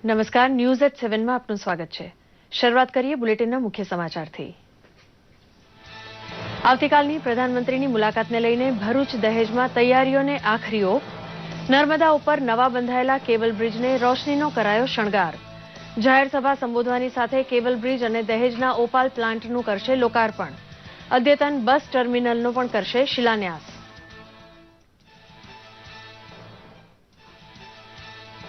નમસ્કાર, news at 7માં આપનું સ્વાગત છે। શરૂઆત કરીએ બુલેટિનના મુખ્ય સમાચારથી। આવતીકાલની પ્રધાનમંત્રીની મુલાકાતને લઈને ભરૂચ દહેજમાં તૈયારીઓને આખરી ઓપ। નર્મદા ઉપર નવા બંધાયેલા કેબલ બ્રિજને રોશનીનો કરાયો શણગાર। જાહેર સભા સંબોધવાની સાથે કેબલ બ્રિજ અને દહેજના ઓપાલ પ્લાન્ટનું કરશે લોકાર્પણ। અદ્યતન બસ ટર્મિનલનો પણ કરશે શિલાન્યાસ।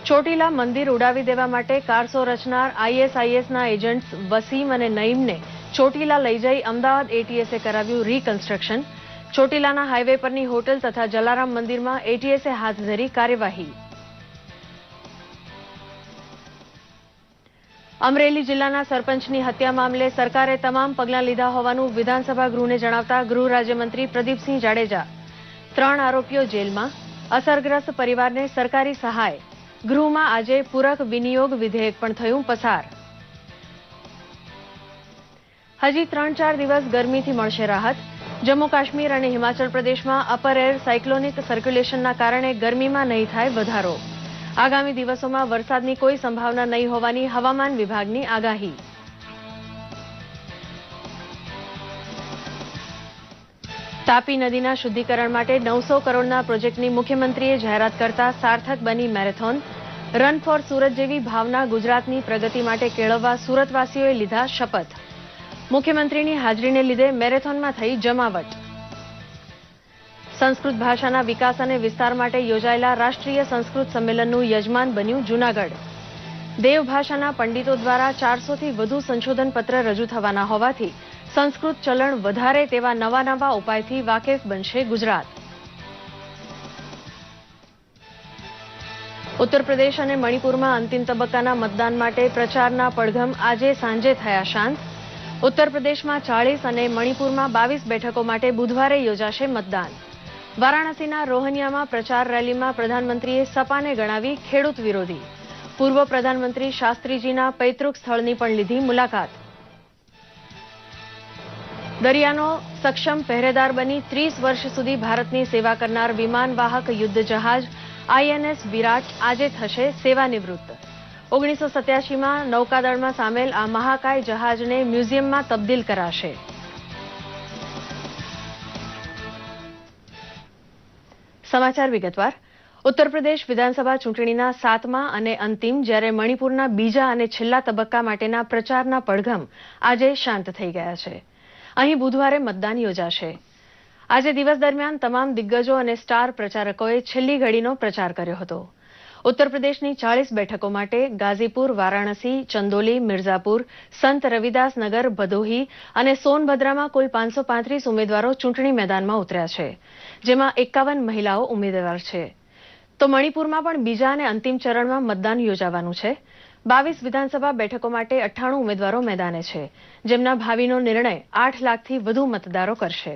ચોટીલા મંદિર ઉડાવી દેવા માટે કારસો રચનાર આઈએસઆઈએસના એજન્ટ્સ વસીમ અને નઈમને ચોટીલા લઈ જઈ અમદાવાદ એટીએસે કરાવ્યું રીકન્સ્ટ્રક્શન। ચોટીલાના હાઈવે પરની હોટલ તથા જલારામ મંદિરમાં એટીએસે હાથ ધરી કાર્યવાહી। અમરેલી જિલ્લાના સરપંચની હત્યા મામલે સરકારે તમામ પગલાં લીધા હોવાનું વિધાનસભા ગૃહને જણાવતા ગૃહ રાજ્યમંત્રી પ્રદીપસિંહ જાડેજા। 3 આરોપીઓ જેલમાં, અસરગ્રસ્ત પરિવારને સરકારી સહાય। ગૃહમાં આજે પૂરક વિનિયોગ વિધેયક પણ થયું પસાર। હજી 3-4 દિવસ ગરમીથી મળશે રાહત। જમ્મુ કાશ્મીર અને હિમાચલ પ્રદેશમાં અપર એર સાયક્લોનિક સર્ક્યુલેશનના કારણે ગરમીમાં નહીં થાય વધારો। આગામી દિવસોમાં વરસાદની કોઈ સંભાવના નહીં હોવાની હવામાન વિભાગની આગાહી। તાપી નદીના શુદ્ધિકરણ માટે 900 કરોડના પ્રોજેક્ટની મુખ્યમંત્રીએ જાહેરાત કરતા સાર્થક બની મેરેથોન। રન ફોર સુરત જેવી ભાવના ગુજરાતની પ્રગતિ માટે કેળવવા સુરતવાસીઓએ લીધા શપથ। મુખ્યમંત્રીની હાજરીને લીધે મેરેથોનમાં થઈ જમાવટ। સંસ્કૃત ભાષાના વિકાસ અને વિસ્તાર માટે યોજાયેલા રાષ્ટ્રીય સંસ્કૃત સંમેલનનું યજમાન બન્યું જૂનાગઢ। દેવ ભાષાના પંડિતો દ્વારા 400થી વધુ સંશોધન પત્ર રજૂ થવાના હોવાથી સંસ્કૃત ચલણ વધારે તેવા નવા ઉપાયથી વાકેફ બનશે ગુજરાત। ઉત્તર પ્રદેશ અને મણિપુરમાં અંતિમ તબક્કાના મતદાન માટે પ્રચારના પડઘમ આજે સાંજે થયા શાંત। ઉત્તર પ્રદેશમાં 40 અને મણિપુરમાં 22 બેઠકો માટે બુધવારે યોજાશે મતદાન। વારાણસીના રોહનિયામાં પ્રચાર રેલીમાં પ્રધાનમંત્રીએ સપાને ગણાવી ખેડૂત વિરોધી। પૂર્વ પ્રધાનમંત્રી શાસ્ત્રીજીના પૈતૃક સ્થળની પણ લીધી મુલાકાત। દરિયાનો સક્ષમ પહેરેદાર બની 30 વર્ષ સુધી ભારતની સેવા કરનાર વિમાનવાહક યુદ્ધ જહાજ આઈએનએસ વિરાટ આજે થશે સેવાનિવૃત્ત। 1987માં નૌકાદળમાં સામેલ આ મહાકાય જહાજને મ્યુઝિયમમાં તબદીલ કરાશે। સમાચાર વિગતવાર। ઉત્તર પ્રદેશ વિધાનસભા ચૂંટણીના 7મા અને અંતિમ જ્યારે મણિપુરના બીજા અને છેલ્લા તબક્કા માટેના પ્રચારના પડઘમ આજે શાંત થઈ ગયા છે। અહીં બુધવારે મતદાન યોજાશે। આજે દિવસ દરમિયાન તમામ દિગ્ગજો અને સ્ટાર પ્રચારકોએ છેલ્લી ઘડીનો પ્રચાર કર્યો હતો। ઉત્તર પ્રદેશની 40 બેઠકો માટે ગાઝીપુર, વારાણસી, ચંદોલી, મિર્ઝાપુર, સંત રવિદાસ નગર, ભદોહી અને સોનભદ્રામાં કુલ 535 ઉમેદવારો ચૂંટણી મેદાનમાં ઉતર્યા છે, જેમાં 51 મહિલાઓ ઉમેદવાર છે। તો મણિપુરમાં પણ બીજા અને અંતિમ ચરણમાં મતદાન યોજાવાનું છે। 22 વિધાનસભા બેઠકો માટે 98 ઉમેદવારો મેદાને છે, જેમના ભાવિનો નિર્ણય 8 લાખથી વધુ મતદારો કરશે।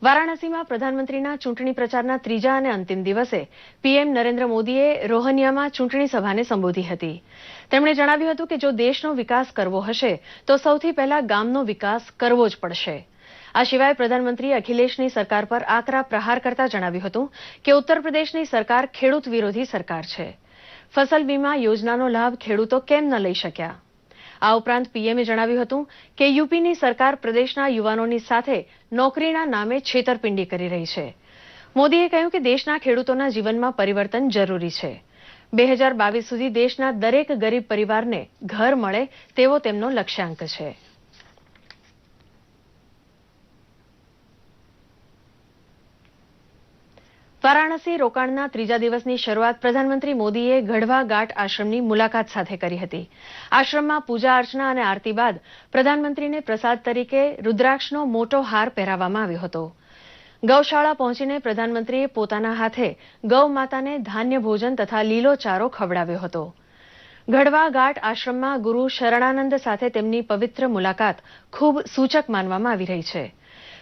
વારાણસીમાં પ્રધાનમંત્રીના ચૂંટણી પ્રચારના ત્રીજા અને અંતિમ દિવસે પીએમ નરેન્દ્ર મોદીએ રોહનિયામાં ચૂંટણી સભાને સંબોધી હતી। તેમણે જણાવ્યું હતું કે જો દેશનો વિકાસ કરવો હશે તો સૌથી પહેલા ગામનો વિકાસ કરવો જ પડશે। આ સિવાય પ્રધાનમંત્રીએ અખિલેશની સરકાર પર આકરા પ્રહાર કરતા જણાવ્યું હતું કે ઉત્તર પ્રદેશની સરકાર ખેડૂત વિરોધી સરકાર છે। ફસલ વીમા યોજનાનો લાભ ખેડૂતો કેમ ન લઈ શક્યા? આ ઉપરાંત પીએમએ જણાવ્યું હતું કે યુપીની સરકાર પ્રદેશના યુવાનોની સાથે નોકરીના નામે છેતરપિંડી કરી રહી છે। મોદીએ કહ્યું કે દેશના ખેડૂતોના જીવનમાં પરિવર્તન જરૂરી છે। 2022 સુધી દેશના દરેક ગરીબ પરિવારને ઘર મળે તેવો તેમનો લક્ષ્યાંક છે। વારાણસી રોકાણના ત્રીજા દિવસની શરૂઆત પ્રધાનમંત્રી મોદીએ ગઢવા ઘાટ આશ્રમની મુલાકાત સાથે કરી હતી। આશ્રમમાં પૂજા અર્ચના અને આરતી બાદ પ્રધાનમંત્રીને પ્રસાદ તરીકે રુદ્રાક્ષનો મોટો હાર પહેરાવવામાં આવ્યો હતો। ગૌશાળા પહોંચીને પ્રધાનમંત્રીએ પોતાના હાથે ગૌ માતાને ધાન્ય ભોજન તથા લીલો ચારો ખવડાવ્યો હતો। ગઢવા ઘાટ આશ્રમમાં ગુરુ શરણાનંદ સાથે તેમની પવિત્ર મુલાકાત ખૂબ સૂચક માનવામાં આવી રહી છે।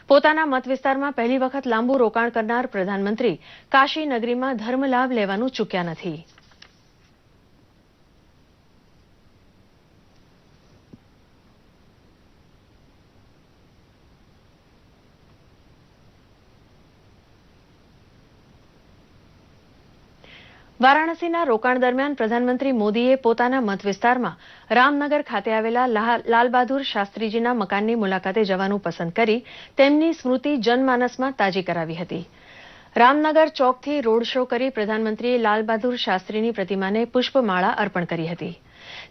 પોતાના મત વિસ્તારમાં પહેલી વખત લાંબુ રોકાણ કરનાર પ્રધાનમંત્રી કાશી નગરીમાં ધર્મલાભ લેવાનું ચૂક્યા નથી। વારાણસીના રોકાણ દરમિયાન પ્રધાનમંત્રી મોદીએ પોતાના મત વિસ્તારમાં રામનગર ખાતે આવેલા લાલબહાદુર શાસ્ત્રીજીના મકાનની મુલાકાતે જવાનું પસંદ કરી તેમની સ્મૃતિ જનમાનસમાં તાજી કરાવી હતી. રામનગર ચોકથી રોડ શો કરી પ્રધાનમંત્રીએ લાલબહાદુર શાસ્ત્રીની પ્રતિમાને પુષ્પમાળા અર્પણ કરી હતી.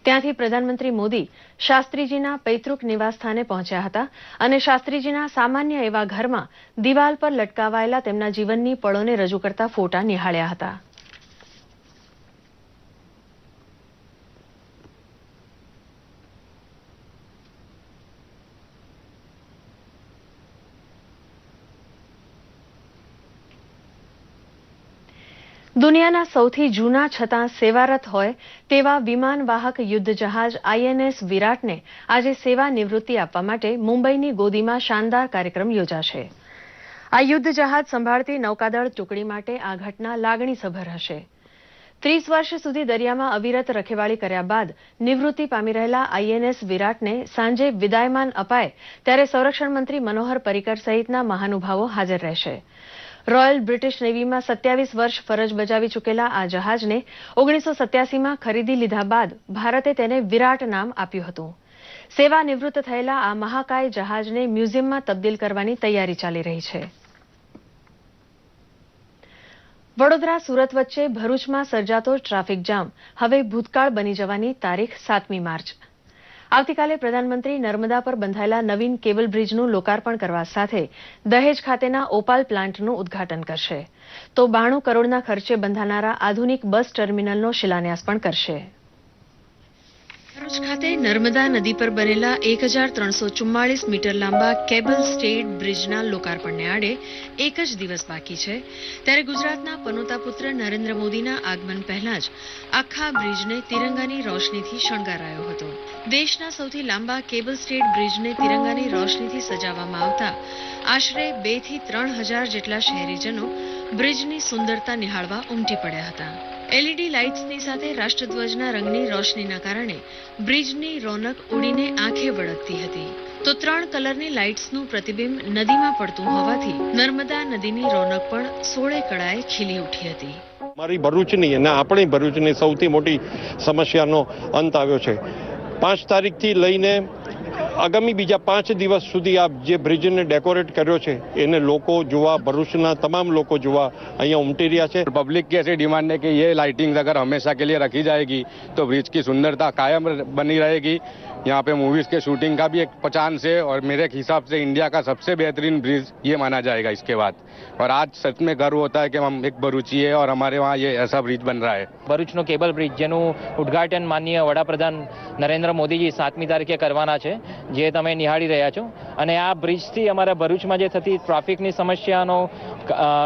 ત્યાંથી પ્રધાનમંત્રી મોદી શાસ્ત્રીજીના પૈતૃક નિવાસસ્થાને પહોંચ્યા હતા અને શાસ્ત્રીજીના સામાન્ય એવા ઘરમાં દિવાલ પર લટકાવાયેલા તેમના જીવનની પળોને રજૂ કરતા ફોટા નિહાળ્યા હતા. દુનિયાના સૌથી જૂના છતાં સેવારત હોય તેવા વિમાનવાહક યુદ્ધ જહાજ INS વિરાટને આજે સેવા નિવૃત્તિ આપવા માટે મુંબઈની ગોદીમાં શાનદાર કાર્યક્રમ યોજાશે. આ યુદ્ધ જહાજ સંભાળતી નૌકાદળ ટુકડી માટે આ ઘટના લાગણીસભર હશે. 30 વર્ષ સુધી દરિયામાં અવિરત રખેવાળી કર્યા બાદ નિવૃત્તિ પામી રહેલા INS વિરાટને સાંજે વિદાયમાન અપાય ત્યારે સંરક્ષણ મંત્રી મનોહર પર્રિકર સહિતના મહાનુભાવો હાજર રહેશે. રોયલ બ્રિટિશ નેવીમાં 27 વર્ષ ફરજ બજાવી ચૂકેલા આ જહાજને 1987માં ખરીદી લીધા બાદ ભારતે તેને વિરાટ નામ આપ્યું હતું. સેવા નિવૃત્ત થયેલા આ મહાકાય જહાજને મ્યુઝિયમમાં તબદીલ કરવાની તૈયારી ચાલી રહી છે. વડોદરા સુરત વચ્ચે ભરૂચમાં સર્જાતો ટ્રાફિક જામ હવે ભૂતકાળ બની જવાની તારીખ 7મી માર્ચ. આવતીકાલે પ્રધાનમંત્રી નર્મદા પર બંધાયેલા નવીન કેબલ બ્રિજનું લોકાર્પણ કરવા સાથે દહેજ ખાતેના ઓપાલ પ્લાન્ટનું ઉદ્ઘાટન કરશે તો 92 કરોડના ખર્ચે બંધાનારા આધુનિક બસ ટર્મિનલનો શિલાન્યાસ પણ કરશે. ભરૂચ ખાતે નર્મદા નદી પર બનેલા 1344 મીટર લાંબા કેબલ સ્ટેડ બ્રિજના લોકાર્પણને આડે એક જ દિવસ બાકી છે ત્યારે ગુજરાતના પનોતા પુત્ર નરેન્દ્ર મોદીના આગમન પહેલા જ આખા બ્રિજને તિરંગાની રોશનીથી શણગારાયો હતો. દેશના સૌથી લાંબા કેબલ સ્ટેડ બ્રિજને તિરંગાની રોશનીથી સજાવવામાં આવતા આશરે 2 થી 3 હજાર જેટલા શહેરીજનો બ્રિજની સુંદરતા નિહાળવા ઉમટી પડ્યા હતા. LED લાઇટ્સની સાથે રાષ્ટ્રધ્વજના રંગની રોશનીના કારણે બ્રિજની રોનક ઉડીને આંખે વળગતી હતી તો 3 કલરની લાઇટ્સનું પ્રતિબિંબ નદીમાં પડતું હોવાથી નર્મદા નદીની રોનક પણ 16 કળાએ ખીલી ઉઠી હતી. મારી ભરૂચની અને આપણી ભરૂચની સૌથી મોટી સમસ્યાનો અંત આવ્યો છે. 5 તારીખથી લઈને આગામી બીજા 5 દિવસ સુધી આ જે બ્રિજને ડેકોરેટ કર્યો છે એને લોકો જોવા, ભરૂચના તમામ લોકો જોવા અહીંયા ઉમટી રહ્યા છે. पब्लिक की ऐसी डिमांड है कि ये लाइटिंग अगर हमेशा के लिए रखी जाएगी तो ब्रिज की सुंदरता कायम बनी रहेगी. यहाँ पे मूवीज के शूटिंग का भी एक पहचान से और मेरे हिसाब से इंडिया का सबसे बेहतरीन ब्रिज ये माना जाएगा इसके बाद. और आज सच में गर्व होता है कि हम एक भरूची है और हमारे वहाँ ये ऐसा ब्रिज बन रहा है. ભરૂચનો કેબલ બ્રિજ જેનું ઉદ્ઘાટન માનનીય વડાપ્રધાન નરેન્દ્ર મોદીજી 7મી તારીખે કરવાના છે જે તમે નિહાળી રહ્યા છો અને આ બ્રિજથી અમારા ભરૂચમાં જે થતી ટ્રાફિકની સમસ્યાનો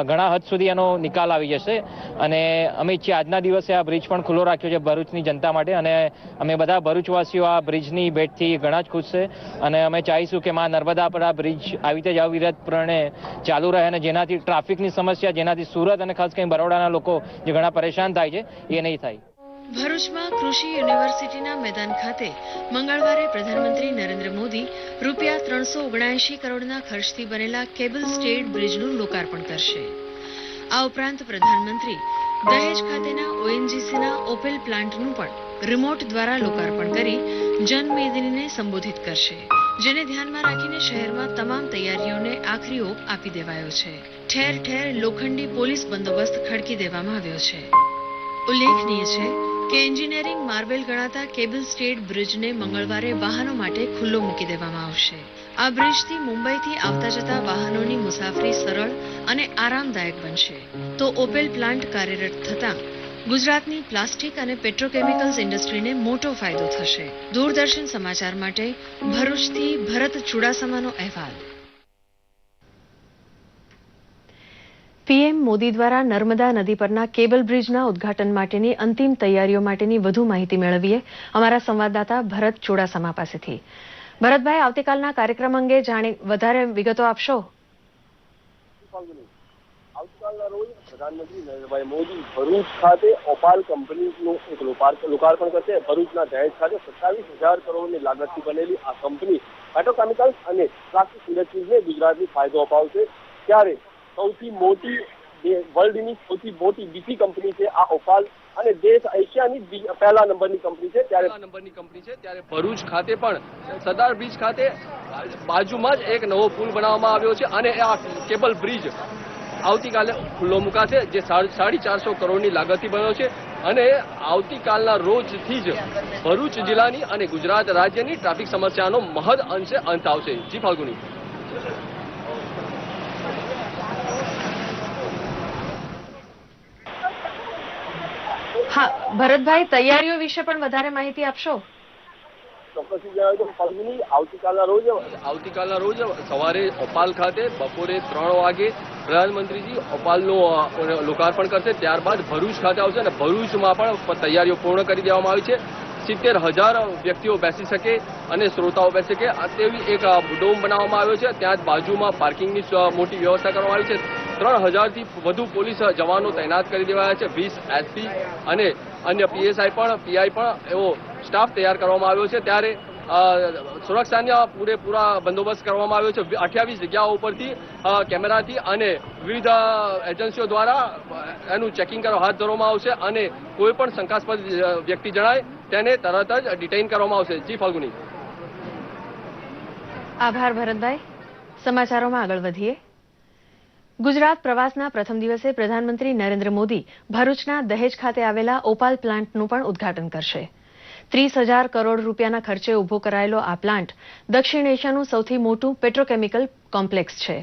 ઘણા હદ સુધી એનો નિકાલ આવી જશે અને અમે ઈચ્છીએ આજના દિવસે આ બ્રિજ પણ ખુલ્લો રાખ્યો છે ભરૂચની જનતા માટે અને અમે બધા ભરૂચવાસીઓ આ બ્રિજની ભેટથી ઘણા જ ખુશ છે અને અમે ચાહીશું કે માં નર્મદા પર આ બ્રિજ આવી રીતે જ અવિરતપણે ચાલુ રહે અને જેનાથી ટ્રાફિકની સમસ્યા જેનાથી સુરત અને ખાસ કરીને બરોડાના લોકો જે ઘણા પરેશાન થાય છે એ નહીં થાય. ભરૂચમાં કૃષિ યુનિવર્સિટીના મેદાન ખાતે મંગળવારે પ્રધાનમંત્રી નરેન્દ્ર મોદી રૂપિયા 379 કરોડના ખર્ચથી બનેલા કેબલ સ્ટેડ બ્રિજનું લોકાર્પણ કરશે. આ ઉપરાંત પ્રધાનમંત્રી દહેજ ખાતેના ONGCના ઓપેલ પ્લાન્ટનું પણ રિમોટ દ્વારા લોકાર્પણ કરી જનમેદનીને સંબોધિત કરશે જેને ધ્યાનમાં રાખીને શહેરમાં તમામ તૈયારીઓને આખરી ઓપ આપી દેવાયો છે. ઠેર ઠેર લોખંડી પોલીસ બંદોબસ્ત ખડકી દેવામાં આવ્યો છે. ઉલ્લેખનીય છે કે એન્જિનિયરિંગ માર્વેલ ગણાતા કેબલ સ્ટેડ બ્રિજને મંગળવારે વાહનો માટે ખુલ્લો મૂકી દેવામાં આવશે. આ બ્રિજથી મુંબઈથી આવતા જતા વાહનોની મુસાફરી સરળ અને આરામદાયક બનશે તો ઓપેલ પ્લાન્ટ કાર્યરત થતા ગુજરાતની પ્લાસ્ટિક અને પેટ્રોકેમિકલ્સ ઇન્ડસ્ટ્રીને મોટો ફાયદો થશે. દૂરદર્શન સમાચાર માટે ભરૂચથી ભરત ચુડાસમાનો અહેવાલ. પીએમ મોદી દ્વારા નર્મદા નદી પરના કેબલ બ્રિજના ઉદ્ઘાટન માટેની અંતિમ તૈયારીઓ માટેની વધુ માહિતી મેળવીએ અમારા સંવાદદાતા ભરત ચુડાસમા પાસેથી. ભરતભાઈ, આવતીકાલના કાર્યક્રમ અંગે વધારે વિગતો આપશો? આવતીકાલના રોજ પ્રધાનમંત્રી નરેન્દ્રભાઈ મોદી ભરૂચ ખાતે ઓપાલ કંપનીનું એક લોકાર્પણ કરશે. ભરૂચના દહેજ ખાતે 27,000 કરોડની લાગતથી બનેલી આ કંપની પેટ્રોકેમિકલ્સ અને પ્લાસ્ટિક ઇન્ડસ્ટ્રીઝને ગુજરાતની ફાયદો અપાવશે ત્યારે સૌથી મોટી વર્લ્ડની સૌથી મોટી બીજી કંપની છે આ ઓપાલ, અને દેશ એશિયાની પહેલા નંબરની કંપની છે. ત્યારે ભરૂચ ખાતે પણ સરદાર બ્રિજ ખાતે બાજુમાં જ એક નવો પુલ બનાવવામાં આવ્યો છે, અને આ કેબલ બ્રિજ આવતીકાલે ખુલ્લો મુકાશે, જે 450 કરોડની લાગતથી બન્યો છે. અને આવતીકાલના રોજથી જ ભરૂચ જિલ્લાની અને ગુજરાત રાજ્યની ટ્રાફિક સમસ્યાનો મહદ અંશે અંત આવશે. જી ફાલ્ગુની. હા ભરતભાઈ, તૈયારીઓ વિશે પણ વધારે માહિતી આપશો? ચોક્કસ જણાવ્યું તો ફાલ્ગુની, આવતીકાલના રોજ સવારે ઓપાલ ખાતે બપોરે 3 વાગે પ્રધાનમંત્રીજી ઓપાલનું લોકાર્પણ કરશે. ત્યારબાદ ભરૂચ ખાતે આવશે અને ભરૂચમાં પણ તૈયારીઓ પૂર્ણ કરી દેવામાં આવી છે. 70,000 વ્યક્તિઓ બેસી શકે અને શ્રોતાઓ બેસી શકે તેવી એક ડોમ બનાવવામાં આવ્યો છે. ત્યાં જ બાજુમાં પાર્કિંગની મોટી વ્યવસ્થા કરવામાં આવી છે. 3,000થી વધુ પોલીસ જવાનો તૈનાત કરી દેવાયા છે. 20 SP અને અન્ય PSI પીઆઈ પણ એવો સ્ટાફ તૈયાર કરવામાં આવ્યો છે. ત્યારે સુરક્ષાના પૂરેપૂરા બંદોબસ્ત કરવામાં આવ્યો છે. 28 જગ્યાઓ ઉપરથી કેમેરાથી અને વિવિધ એજન્સીઓ દ્વારા એનું ચેકિંગ હાથ ધરવામાં આવશે, અને કોઈ પણ શંકાસ્પદ વ્યક્તિ જણાય તેને તરત જ ડિટેઇન કરવામાં આવશે. જી ફાલ્ગુની. આભાર ભરતભાઈ. સમાચારોમાં આગળ વધીએ. ગુજરાત પ્રવાસના પ્રથમ દિવસે પ્રધાનમંત્રી નરેન્દ્ર મોદી ભરૂચના દહેજ ખાતે આવેલા ઓપાલ પ્લાન્ટનું પણ ઉદ્ઘાટન કરશે. 30,000 કરોડ રૂપિયાના ખર્ચે ઉભો કરાયેલો આ પ્લાન્ટ દક્ષિણ એશિયાનું સૌથી મોટું પેટ્રોકેમિકલ કોમ્પ્લેક્સ છે,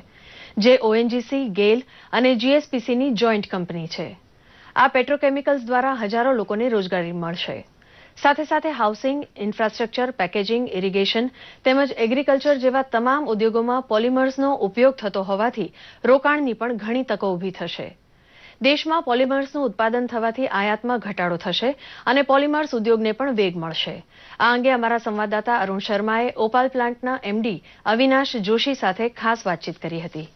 જે ONGC, ગેલ અને GSPCની જોઈન્ટ કંપની છે. આ પેટ્રોકેમિકલ્સ દ્વારા હજારો લોકોને રોજગારી મળશે. સાથે સાથે હાઉસિંગ, ઇન્ફ્રાસ્ટ્રક્ચર, પેકેજિંગ, ઇરિગેશન તેમજ એગ્રીકલ્ચર જેવા તમામ ઉદ્યોગોમાં પોલિમર્સનો ઉપયોગ થતો હોવાથી રોકાણની પણ ઘણી તકો ઊભી થશે. દેશમાં પોલિમર્સનું ઉત્પાદન થવાથી આયાતમાં ઘટાડો થશે અને પોલિમર્સ ઉદ્યોગને પણ વેગ મળશે. આ અંગે અમારા સંવાદદાતા અરુણ શર્માએ ઓપાલ પ્લાન્ટના MD અવિનાશ જોશી સાથે ખાસ વાતચીત કરી હતી.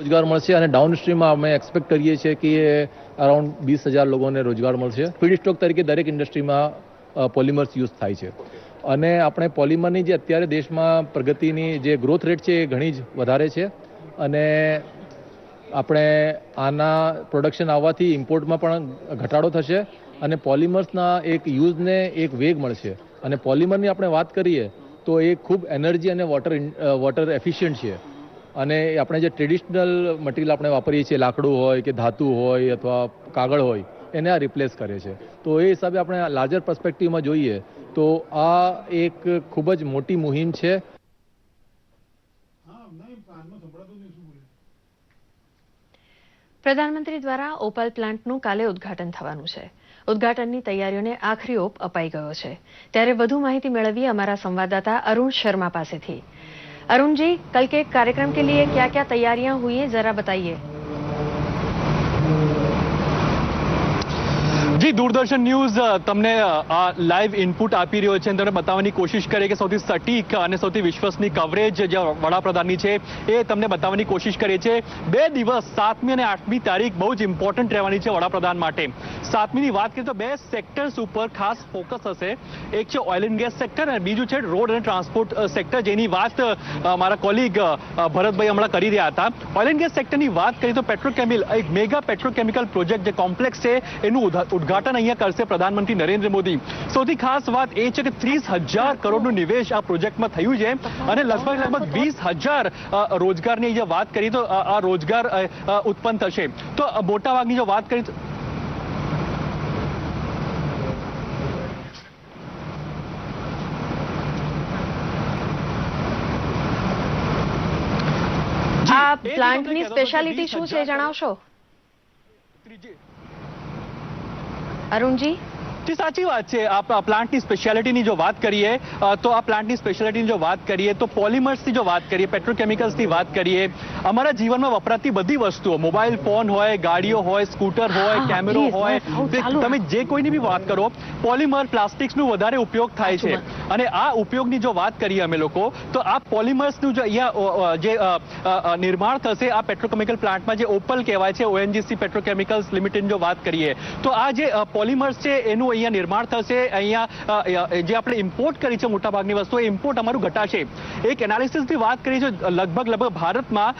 રોજગાર મળશે અને ડાઉનસ્ટ્રીમમાં અમે એક્સપેક્ટ કરીએ છીએ કે અરાઉન્ડ 20,000 લોકોને રોજગાર મળશે. ફીડસ્ટોક તરીકે દરેક ઇન્ડસ્ટ્રીમાં પોલિમર્સ યુઝ થાય છે, અને આપણે પોલિમરની જે અત્યારે દેશમાં પ્રગતિની જે ગ્રોથ રેટ છે એ ઘણી જ વધારે છે, અને આપણે આના પ્રોડક્શન આવવાથી ઇમ્પોર્ટમાં પણ ઘટાડો થશે અને પોલિમર્સના એક યુઝને એક વેગ મળશે. અને પોલિમરની આપણે વાત કરીએ તો એ ખૂબ એનર્જી અને વોટર એફિશિયન્ટ છે, અને આપણે જે ટ્રેડિશનલ મટીરિયલ આપણે વાપરીએ છીએ, લાકડું હોય કે ધાતુ હોય અથવા કાગળ હોય, એને આ રિપ્લેસ કરે છે. તો એ હિસાબે આપણે લાર્જર પર્સ્પેક્ટિવમાં જોઈએ તો આ એક ખૂબ જ મોટી મુહિમ છે. પ્રધાનમંત્રી દ્વારા ઓપાલ પ્લાન્ટનું કાલે ઉદ્ઘાટન થવાનું છે. ઉદ્ઘાટનની તૈયારીઓને આખરી ઓપ અપાઈ ગયો છે. ત્યારે વધુ માહિતી મેળવીએ અમારા સંવાદદાતા અरुण शर्मा પાસેથી. अरुण जी, कल के कार्यक्रम के लिए क्या क्या तैयारियां हुई हैं, जरा बताइए. જી, દૂરદર્શન ન્યૂઝ તમને આ લાઈવ ઇનપુટ આપી રહ્યો છે અને તમને બતાવવાની કોશિશ કરીએ કે સૌથી સટીક અને સૌથી વિશ્વસનીય કવરેજ જે વડાપ્રધાનની છે એ તમને બતાવવાની કોશિશ કરીએ છીએ. 2 દિવસ 7મી અને 8મી તારીખ બહુ જ ઇમ્પોર્ટન્ટ રહેવાની છે વડાપ્રધાન માટે. 7મીની વાત કરીએ તો 2 સેક્ટર્સ ઉપર ખાસ ફોકસ હશે. એક છે ઓઇલ એન્ડ ગેસ સેક્ટર અને બીજું છે રોડ અને ટ્રાન્સપોર્ટ સેક્ટર, જેની વાત મારા કોલીગ ભરતભાઈ હમણાં કરી રહ્યા હતા. ઓઇલ એન્ડ ગેસ સેક્ટરની વાત કરીએ તો એક મેગા પેટ્રોકેમિકલ પ્રોજેક્ટ જે કોમ્પ્લેક્સ છે એનું ઉદ્ઘાટન અહીંયા કરશે પ્રધાનમંત્રી નરેન્દ્ર મોદી. સૌથી ખાસ વાત એ છે કે 30,000 કરોડનું નિવેશ આ પ્રોજેક્ટમાં થયું છે અને લગભગ 20,000 રોજગારની જે વાત કરીએ તો આ રોજગાર ઉત્પન્ન થશે. તો મોટાભાગની જો વાત કરીએ આ પ્લાન્ટની સ્પેશિયાલિટી શું છે, જણાવશો અરુણજી? જી, સાચી વાત છે. આ પ્લાન્ટની સ્પેશિયાલિટીની જો વાત કરીએ તો આ પ્લાન્ટની સ્પેશિયાલિટીની જો વાત કરીએ તો પોલિમર્સની જો વાત કરીએ, પેટ્રોકેમિકલ્સની વાત કરીએ, અમારા જીવનમાં વપરાતી બધી વસ્તુઓ, મોબાઈલ ફોન હોય, ગાડીઓ હોય, સ્કૂટર હોય, કેમેરો હોય, તમે જે કોઈની બી વાત કરો, પોલિમર પ્લાસ્ટિક્સનું વધારે ઉપયોગ થાય છે. અને આ ઉપયોગની જો વાત કરીએ અમે લોકો તો આ પોલિમર્સનું જો અહીંયા જે નિર્માણ થશે આ પેટ્રોકેમિકલ પ્લાન્ટમાં, જે ઓપલ કહેવાય છે, ONGC પેટ્રોકેમિકલ્સ લિમિટેડની જો વાત કરીએ તો આ જે પોલિમર્સ છે એનું અહીંયા નિર્માણ થશે, અહીંયા જે આપણે ઇમ્પોર્ટ કરી છે મોટાભાગની વસ્તુઓ ઇમ્પોર્ટ અમારું ઘટાશે. એક એનાલિસિસની વાત કરી છે, લગભગ ભારતમાં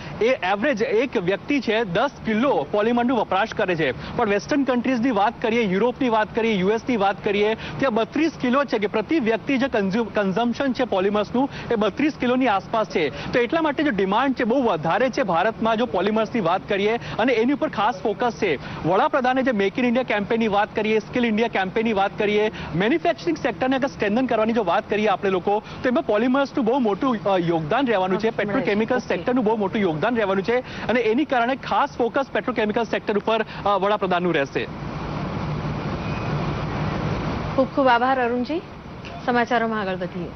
એવરેજ એક વ્યક્તિ છે 10 કિલો પોલિમરનું વપરાશ કરે છે, પણ વેસ્ટર્ન કન્ટ્રીઝની વાત કરીએ, યુરોપની વાત કરીએ, યુએસની વાત કરીએ, ત્યાં 32 કિલો છે કે પ્રતિ વ્યક્તિ જે કન્ઝમ્પશન છે પોલિમર્સનું એ 32 કિલોની આસપાસ છે. તો એટલા માટે જો ડિમાન્ડ છે બહુ વધારે છે ભારતમાં જો પોલિમર્સની વાત કરીએ, અને એની ઉપર ખાસ ફોકસ છે. વડાપ્રધાને જે મેક ઇન ઇન્ડિયા કેમ્પેનની વાત કરીએ, સ્કિલ ઇન્ડિયા કેમ્પેનની વાત કરીએ, મેન્યુફેક્ચરિંગ સેક્ટરને અગર સ્ટ્રેન્થન કરવાની જો વાત કરીએ આપણે લોકો, તો એમાં પોલિમર્સનું બહુ મોટું યોગદાન રહેવાનું છે, પેટ્રોકેમિકલ સેક્ટરનું બહુ મોટું યોગદાન રહેવાનું છે, અને એની કારણે ખાસ ફોકસ પેટ્રોકેમિકલ સેક્ટર ઉપર વડાપ્રધાનનું રહેશે. ખૂબ ખૂબ આભાર અરુણજી. સમાચારોમાં આગળ વધીએ.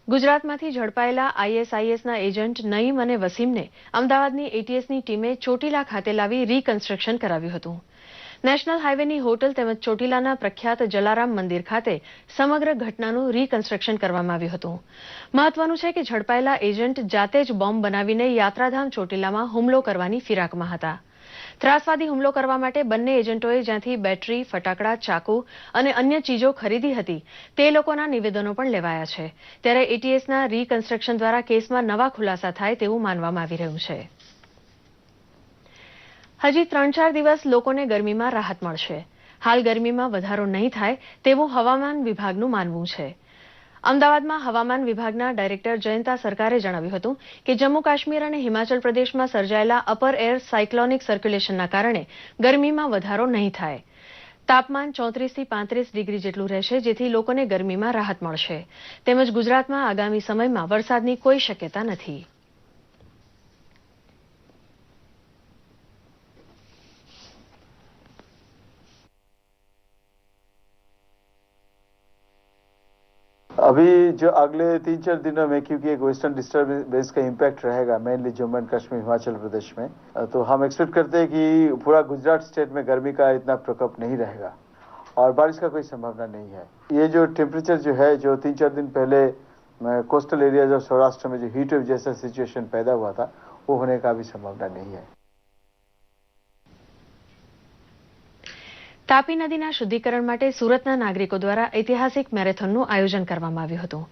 ગુજરાતમાંથી ઝડપાયેલા આઈએસઆઈએસના એજન્ટ નઈમ અને વસીમને અમદાવાદની એટીએસની ટીમે ચોટીલા ખાતે લાવી રીકન્સ્ટ્રક્શન કરાવ્યું હતું. નેશનલ હાઈવેની હોટલ તેમજ ચોટીલાના પ્રખ્યાત જલારામ મંદિર ખાતે સમગ્ર ઘટનાનું રીકન્સ્ટ્રક્શન કરવામાં આવ્યું હતું. મહત્વનું છે કે ઝડપાયેલા એજન્ટ જાતે જ બોમ્બ બનાવીને યાત્રાધામ ચોટીલામાં હુમલો કરવાની ફિરાકમાં હતા. ત્રાસવાદી હુમલો કરવા માટે બંને એજન્ટોએ જ્યાંથી બેટરી, ફટાકડા, ચાકુ અને અન્ય ચીજો ખરીદી હતી તે લોકોના નિવેદનો પણ લેવાયા છે. ત્યારે એટીએસના રીકન્સ્ટ્રક્શન દ્વારા કેસમાં નવા ખુલાસા થાય તેવું માનવામાં આવી રહ્યું છે. હજી 3-4 દિવસ લોકોને ગરમીમાં રાહત મળશે. હાલ ગરમીમાં વધારો નહીં થાય તેવું હવામાન વિભાગનું માનવું છે. અમદાવાદમાં હવામાન વિભાગના ડાયરેક્ટર જયંતા સરકારે જણાવ્યું હતું કે જમ્મુ કાશ્મીર અને હિમાચલ પ્રદેશમાં સર્જાયેલા અપર એર સાયક્લોનિક સર્ક્યુલેશનના કારણે ગરમીમાં વધારો નહીં થાય. તાપમાન 34 થી 35 ડિગ્રી જેટલું રહેશે, જેથી લોકોને ગરમીમાં રાહત મળશે. તેમજ ગુજરાતમાં આગામી સમયમાં વરસાદની કોઈ શક્યતા નથી. अभी जो अगले 3-4 दिनों में क्योंकि एक वेस्टर्न डिस्टर्बेंस का इम्पैक्ट रहेगा मेनली जम्मू एंड कश्मीर हिमाचल प्रदेश में, तो हम एक्सपेक्ट करते हैं कि पूरा गुजरात स्टेट में गर्मी का इतना प्रकोप नहीं रहेगा और बारिश का कोई संभावना नहीं है. ये जो टेम्परेचर जो है जो 3-4 दिन पहले कोस्टल एरियाज और सौराष्ट्र में जो हीट वेव जैसा सिचुएशन पैदा हुआ था वो होने का भी संभावना नहीं है. તાપી નદીના શુદ્ધિકરણ માટે સુરતના નાગરિકો દ્વારા ઐતિહાસિક મેરેથોનનું આયોજન કરવામાં આવ્યું હતું.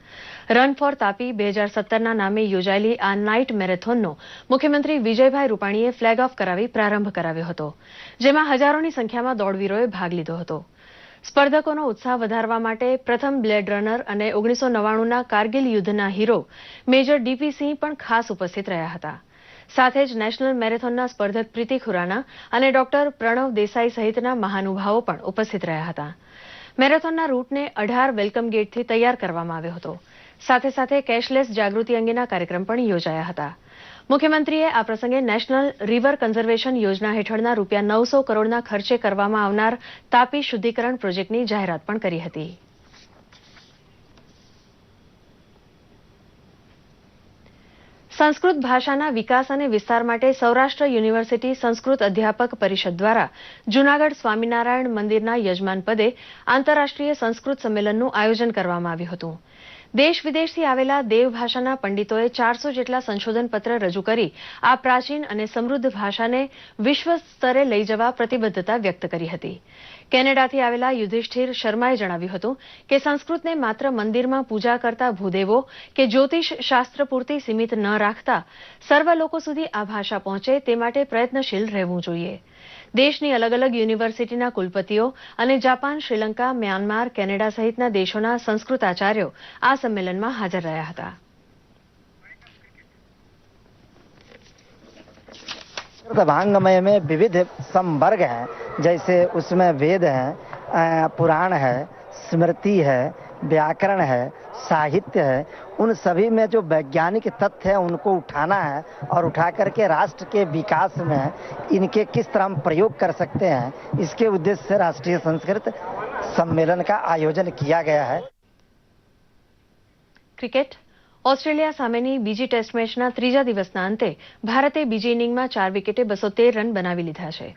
રન ફોર તાપી 2017ના નામે યોજાયેલી આ નાઇટ મેરેથોનનો મુખ્યમંત્રી વિજયભાઈ રૂપાણીએ ફ્લેગ ઓફ કરાવી પ્રારંભ કરાવ્યો હતો, જેમાં હજારોની સંખ્યામાં દોડવીરોએ ભાગ લીધો હતો. સ્પર્ધકોનો ઉત્સાહ વધારવા માટે પ્રથમ બ્લેડ રનર અને 1999ના કારગિલ યુદ્ધના હીરો મેજર ડીપી સિંહ પણ ખાસ ઉપસ્થિત રહ્યા હતા. સાથે જ નેશનલ મેરેથોનના સ્પર્ધક પ્રીતિ ખુરાના અને ડોક્ટર પ્રણવ દેસાઈ સહિતના મહાનુભાવો પણ ઉપસ્થિત રહ્યા હતા. મેરેથોનના રૂટને 18 વેલકમ ગેટથી તૈયાર કરવામાં આવ્યો હતો. સાથે સાથે કેશલેસ જાગૃતિ અંગેના કાર્યક્રમ પણ યોજાયા હતા. મુખ્યમંત્રીએ આ પ્રસંગે નેશનલ રિવર કન્ઝર્વેશન યોજના હેઠળના ₹900 કરોડના ખર્ચે કરવામાં આવનાર તાપી શુદ્ધિકરણ પ્રોજેક્ટની જાહેરાત પણ કરી હતી. સંસ્કૃત ભાષાના વિકાસ અને વિસ્તાર માટે સૌરાષ્ટ્ર યુનિવર્સિટી સંસ્કૃત અધ્યાપક પરિષદ દ્વારા જૂનાગઢ સ્વામિનારાયણ મંદિરના યજમાન પદે આંતરરાષ્ટ્રીય સંસ્કૃત સંમેલનનું આયોજન કરવામાં આવ્યું હતું. દેશ વિદેશથી આવેલા દેવ ભાષાના પંડિતોએ 400 જેટલા સંશોધન પત્ર રજૂ કરી આ પ્રાચીન અને સમૃદ્ધ ભાષાને વિશ્વ સ્તરે લઈ જવા પ્રતિબદ્ધતા વ્યક્ત કરી હતી. કેનેડાથી આવેલા યુધિષ્ઠિર શર્માએ જણાવ્યું હતું કે સંસ્કૃતને માત્ર મંદિરમાં પૂજા કરતા ભૂદેવો કે જ્યોતિષ શાસ્ત્ર પૂરતી સીમિત ન રાખતા સર્વ લોકો સુધી આ ભાષા પહોંચે તે માટે પ્રયત્નશીલ રહેવું જોઈએ. દેશની અલગ અલગ યુનિવર્સિટીના કુલપતિઓ અને જાપાન, શ્રીલંકા, મ્યાનમાર, કેનેડા સહિતના દેશોના સંસ્કૃત આચાર્યો આ સંમેલનમાં હાજર રહ્યા હતા. भांगमय में विविध संवर्ग हैं, जैसे उसमें वेद हैं, पुराण है, स्मृति है, व्याकरण है, साहित्य है. उन सभी में जो वैज्ञानिक तथ्य है उनको उठाना है और उठा करके राष्ट्र के विकास में इनके किस तरह हम प्रयोग कर सकते हैं, इसके उद्देश्य से राष्ट्रीय संस्कृत सम्मेलन का आयोजन किया गया है. ક્રિકેટ. ઓસ્ટ્રેલિયા સામેની બીજી ટેસ્ટ મેચના ત્રીજા દિવસના અંતે ભારતે બીજી ઇનિંગમાં 4 વિકેટે 213 રન બનાવી લીધા છે.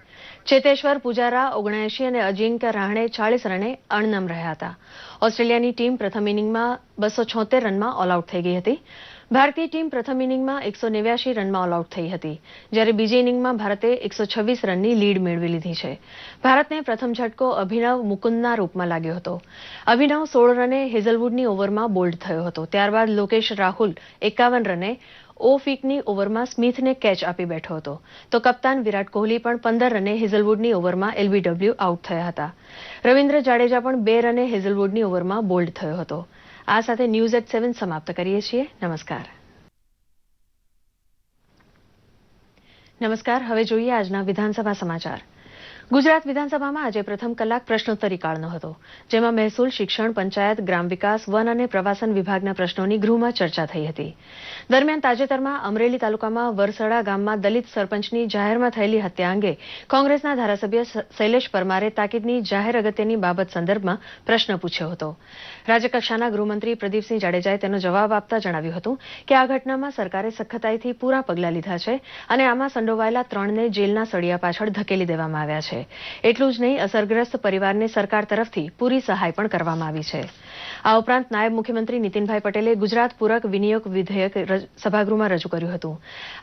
ચેતેશ્વર પુજારા 79 અને અજિંક્ય રહાણે 40 રને અણનમ રહ્યા હતા. ઓસ્ટ્રેલિયાની ટીમ પ્રથમ ઇનિંગમાં 276 રનમાં ઓલ આઉટ થઈ ગઈ હતી. ભારતીય ટીમ પ્રથમ ઇનિંગમાં 189 રનમાં ઓલ આઉટ થઈ હતી, જ્યારે બીજી ઇનિંગમાં ભારતે 126 રનની લીડ મેળવી લીધી છે. ભારતને પ્રથમ ઝટકો અભિનવ મુકુંદના રૂપમાં લાગ્યો હતો. અભિનવ 16 રને હેઝલવુડની ઓવરમાં બોલ્ડ થયો હતો. ત્યારબાદ લોકેશ રાહુલ 51 રને ઓફીકની ઓવરમાં સ્મિથને કેચ આપી બેઠો હતો, તો કપ્તાન વિરાટ કોહલી પણ 15 રને હેઝલવુડની ઓવરમાં એલબીડબ્લ્યુ આઉટ થયા હતા. રવિન્દ્ર જાડેજા પણ 2 રને હેઝલવુડની ઓવરમાં બોલ્ડ થયો હતો. આ સાથે ન્યૂઝ એટ 7 સમાપ્ત કરીએ છીએ. નમસ્કાર. હવે જોઈએ આજના વિધાનસભા સમાચાર. ગુજરાત વિધાનસભામાં આજે પ્રથમ કલાક પ્રશ્નોત્તરી કાળનો હતો, જેમાં મહેસૂલ, શિક્ષણ, પંચાયત, ગ્રામ વિકાસ, વન અને પ્રવાસન વિભાગના પ્રશ્નોની ગૃહમાં ચર્ચા થઈ હતી. દરમિયાન તાજેતરમાં અમરેલી તાલુકામાં વરસડા ગામમાં દલિત સરપંચની જાહેરમાં થયેલી હત્યા અંગે કોંગ્રેસના ધારાસભ્ય શૈલેષ પરમારે તાકીદની જાહેર અગત્યની બાબત સંદર્ભમાં પ્રશ્ન પૂછ્યો હતો. રાજ્યકક્ષાના ગૃહમંત્રી પ્રદીપસિંહ જાડેજાએ તેનો જવાબ આપતા જણાવ્યું હતું કે આ ઘટનામાં સરકારે સખતાઈથી પૂરા પગલાં લીધા છે અને આમાં સંડોવાયેલા 3ને જેલના સળિયા પાછળ ધકેલી દેવામાં આવ્યા છે. એટલું જ નહીં, અસરગ્રસ્ત પરિવારને સરકાર તરફથી પૂરી સહાય પણ કરવામાં આવી છે. આ ઉપરાંત નાયબ મુખ્યમંત્રી નીતિનભાઈ પટેલે ગુજરાત પૂરક વિનિયોગ વિધેયક સભાગૃહમાં રજૂ કર્યું હતું.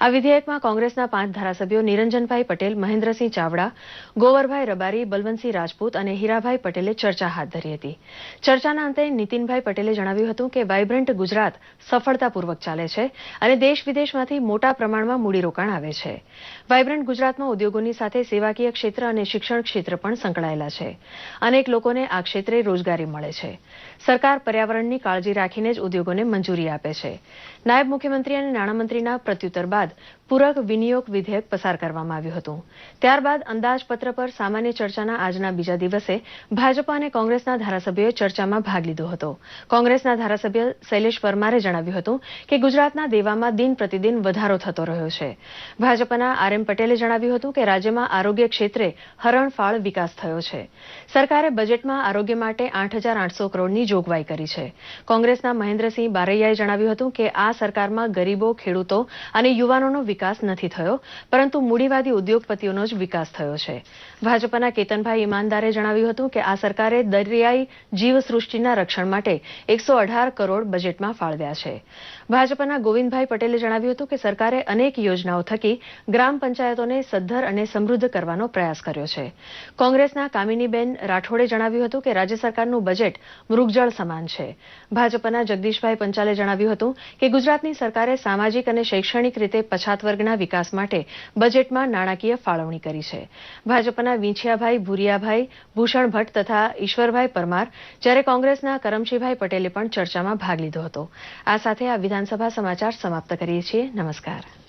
આ વિધેયકમાં કોંગ્રેસના 5 ધારાસભ્યો નિરંજનભાઈ પટેલ, મહેન્દ્રસિંહ ચાવડા, ગોવરભાઈ રબારી, બલવંતસિંહ રાજપૂત અને હીરાભાઈ પટેલે ચર્ચા હાથ ધરી હતી. ચર્ચાના અંતે નીતિનભાઈ પટેલે જણાવ્યું હતું કે વાઇબ્રન્ટ ગુજરાત સફળતાપૂર્વક ચાલે છે અને દેશ વિદેશમાંથી મોટા પ્રમાણમાં મૂડીરોકાણ આવે છે. વાઇબ્રન્ટ ગુજરાતમાં ઉદ્યોગોની સાથે સેવાકીય ક્ષેત્ર અને શિક્ષણ ક્ષેત્ર પણ સંકળાયેલા છે. અનેક લોકોને આ ક્ષેત્રે રોજગારી મળે છે. સરકાર પર્યાવરણની કાળજી રાખીને જ ઉદ્યોગોને મંજૂરી આપે છે. નાયબ મુખ્યમંત્રી અને નાણામંત્રીના પ્રત્યુત્તર બાદ પૂરક વિનિયોગ વિધેયક પસાર કરવામાં આવ્યું હતું. ત્યારબાદ અંદાજપત્ર પર સામાન્ય ચર્ચાના આજના બીજા દિવસે ભાજપા અને કોંગ્રેસના ધારાસભ્યોએ ચર્ચામાં ભાગ લીધો હતો. કોંગ્રેસના ધારાસભ્ય શૈલેષ પરમારે જણાવ્યું હતું કે ગુજરાતના દેવામાં દિન પ્રતિદિન વધારો થતો રહ્યો છે. ભાજપના આરએમ પટેલે જણાવ્યું હતું કે રાજ્યમાં આરોગ્ય ક્ષેત્રે હરણફાળ વિકાસ થયો છે. સરકારે બજેટમાં આરોગ્ય માટે 8,800 કરોડની જોગવાઈ કરી છે. કોંગ્રેસના મહેન્દ્રસિંહ બારૈયાએ જણાવ્યું હતું કે આ સરકારમાં ગરીબો, ખેડૂતો અને યુવાનોનો વિકાસ નથી થયો, પરંતુ મૂડીવાદી ઉદ્યોગપતિઓનો જ વિકાસ થયો છે. ભાજપના કેતનભાઈ ઈમાનદારે જણાવ્યું હતું કે આ સરકારે દરિયાઈ જીવસૃષ્ટિના રક્ષણ માટે 118 કરોડ બજેટમાં ફાળવ્યા છે. ભાજપના ગોવિંદભાઈ પટેલે જણાવ્યું હતું કે સરકારે અનેક યોજનાઓ થકી ગ્રામ પંચાયતોને સદ્ધર અને સમૃદ્ધ કરવાનો પ્રયાસ કર્યો છે. કોંગ્રેસના કામિનીબેન રાઠોડે જણાવ્યું હતું કે રાજ્ય સરકારનું બજેટ મૃગજળ સમાન છે. ભાજપના જગદીશભાઈ પંચાલે જણાવ્યું હતું કે ગુજરાતની સરકારે સામાજિક અને શૈક્ષણિક રીતે પછાત વર્ગના વિકાસ માટે બજેટમાં નાણાકીય ફાળવણી કરી છે. ભાજપના વીંછિયાભાઈ ભુરિયાભાઈ, ભૂષણ ભટ્ટ તથા ઈશ્વરભાઈ પરમાર, જ્યારે કોંગ્રેસના કરમશીભાઈ પટેલે પણ ચર્ચામાં ભાગ લીધો હતો. આ સાથે આ વિધાનસભા સમાચાર સમાપ્ત કરીએ છીએ. નમસ્કાર.